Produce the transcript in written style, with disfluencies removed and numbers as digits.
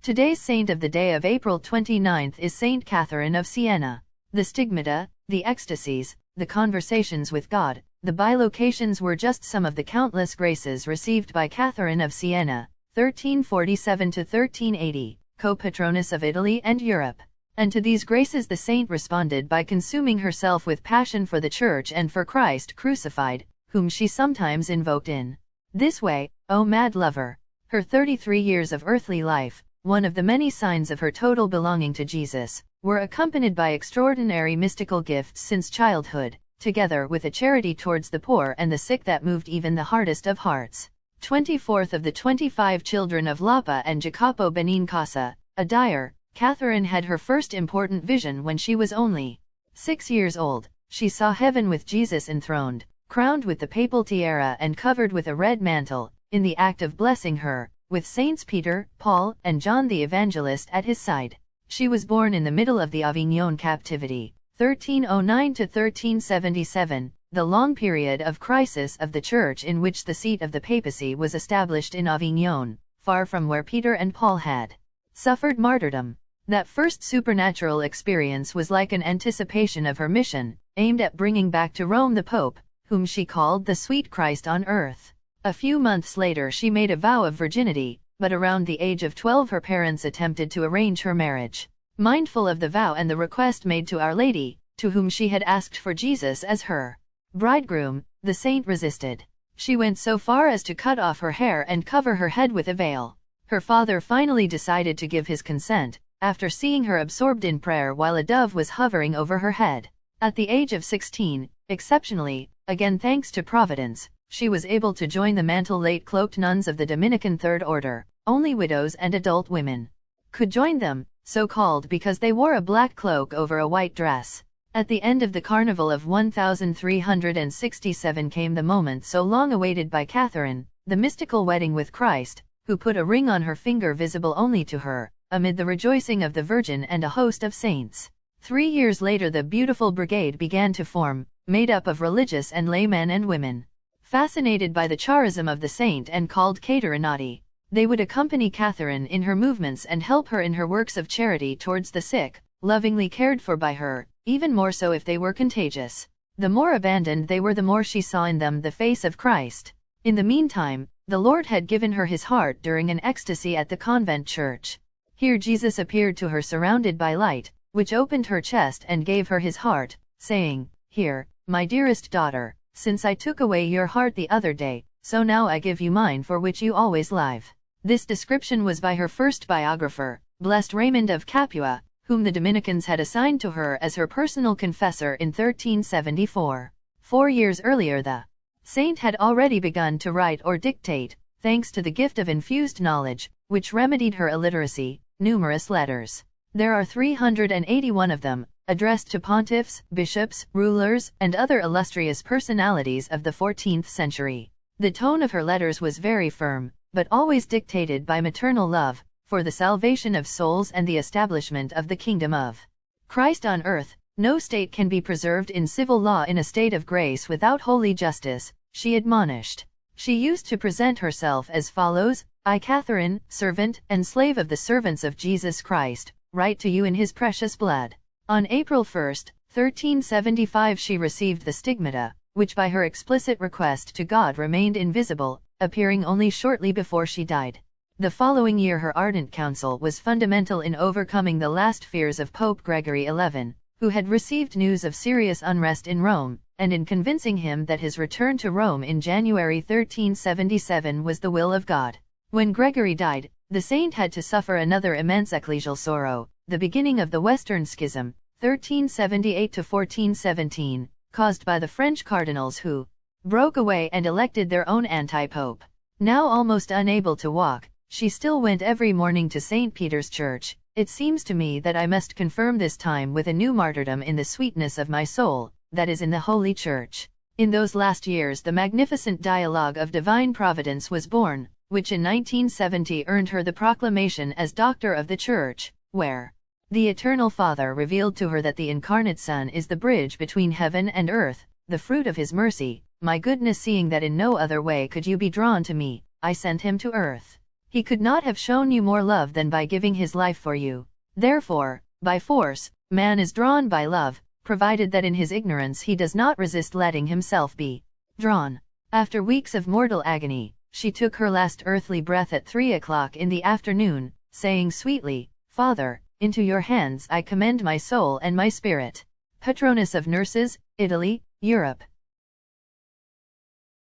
Today's saint of the day of April 29th is Saint Catherine of Siena. The stigmata, the ecstasies, the conversations with God, the bilocations were just some of the countless graces received by Catherine of Siena, 1347–1380, co-patroness of Italy and Europe. And to these graces the saint responded by consuming herself with passion for the Church and for Christ crucified, whom she sometimes invoked in this way, O mad lover. Her 33 years of earthly life, one of the many signs of her total belonging to Jesus, were accompanied by extraordinary mystical gifts since childhood, together with a charity towards the poor and the sick that moved even the hardest of hearts. 24th of the 25 children of Lapa and Jacopo Benincasa, a dyer, Catherine had her first important vision when she was only 6 years old. She saw heaven with Jesus enthroned, crowned with the papal tiara and covered with a red mantle, in the act of blessing her, with Saints Peter, Paul, and John the Evangelist at his side. She was born in the middle of the Avignon captivity, 1309–1377, the long period of crisis of the Church in which the seat of the papacy was established in Avignon, far from where Peter and Paul had suffered martyrdom. That first supernatural experience was like an anticipation of her mission, aimed at bringing back to Rome the Pope, whom she called the sweet Christ on earth. A few months later she made a vow of virginity, but around the age of 12 her parents attempted to arrange her marriage. Mindful of the vow and the request made to Our Lady, to whom she had asked for Jesus as her bridegroom, the saint resisted. She went so far as to cut off her hair and cover her head with a veil. Her father finally decided to give his consent, after seeing her absorbed in prayer while a dove was hovering over her head. At the age of 16, exceptionally, again thanks to Providence, she was able to join the mantle-late cloaked nuns of the Dominican Third Order. Only widows and adult women could join them, so called because they wore a black cloak over a white dress. At the end of the carnival of 1367 came the moment so long awaited by Catherine, the mystical wedding with Christ, who put a ring on her finger visible only to her, amid the rejoicing of the Virgin and a host of saints. 3 years later the beautiful brigade began to form, made up of religious and laymen and women, fascinated by the charism of the saint and called Caterinati. They would accompany Catherine in her movements and help her in her works of charity towards the sick, lovingly cared for by her, even more so if they were contagious. The more abandoned they were, the more she saw in them the face of Christ. In the meantime, the Lord had given her his heart during an ecstasy at the convent church. Here Jesus appeared to her surrounded by light, which opened her chest and gave her his heart, saying, "Here, my dearest daughter, since I took away your heart the other day, so now I give you mine for which you always live." This description was by her first biographer, Blessed Raymond of Capua, whom the Dominicans had assigned to her as her personal confessor in 1374. 4 years earlier the saint had already begun to write or dictate, thanks to the gift of infused knowledge, which remedied her illiteracy, numerous letters. There are 381 of them, addressed to pontiffs, bishops, rulers, and other illustrious personalities of the 14th century. The tone of her letters was very firm, but always dictated by maternal love, for the salvation of souls and the establishment of the kingdom of Christ on earth. No state can be preserved in civil law in a state of grace without holy justice, she admonished. She used to present herself as follows: I, Catherine, servant and slave of the servants of Jesus Christ, write to you in his precious blood. On April 1, 1375 she received the stigmata, which by her explicit request to God remained invisible, appearing only shortly before she died. The following year her ardent counsel was fundamental in overcoming the last fears of Pope Gregory XI, who had received news of serious unrest in Rome, and in convincing him that his return to Rome in January 1377 was the will of God. When Gregory died, the saint had to suffer another immense ecclesial sorrow, the beginning of the Western Schism, 1378–1417, caused by the French cardinals who broke away and elected their own anti-pope. Now almost unable to walk, she still went every morning to St. Peter's Church. It seems to me that I must confirm this time with a new martyrdom in the sweetness of my soul, that is in the Holy Church. In those last years the magnificent Dialogue of Divine Providence was born, which in 1970 earned her the proclamation as Doctor of the Church, where the Eternal Father revealed to her that the Incarnate Son is the bridge between heaven and earth, the fruit of his mercy. My goodness, seeing that in no other way could you be drawn to me, I sent him to earth. He could not have shown you more love than by giving his life for you. Therefore, by force, man is drawn by love, provided that in his ignorance he does not resist letting himself be drawn. After weeks of mortal agony, she took her last earthly breath at 3 o'clock in the afternoon, saying sweetly, "Father, into your hands I commend my soul and my spirit." Patroness of nurses, Italy, Europe.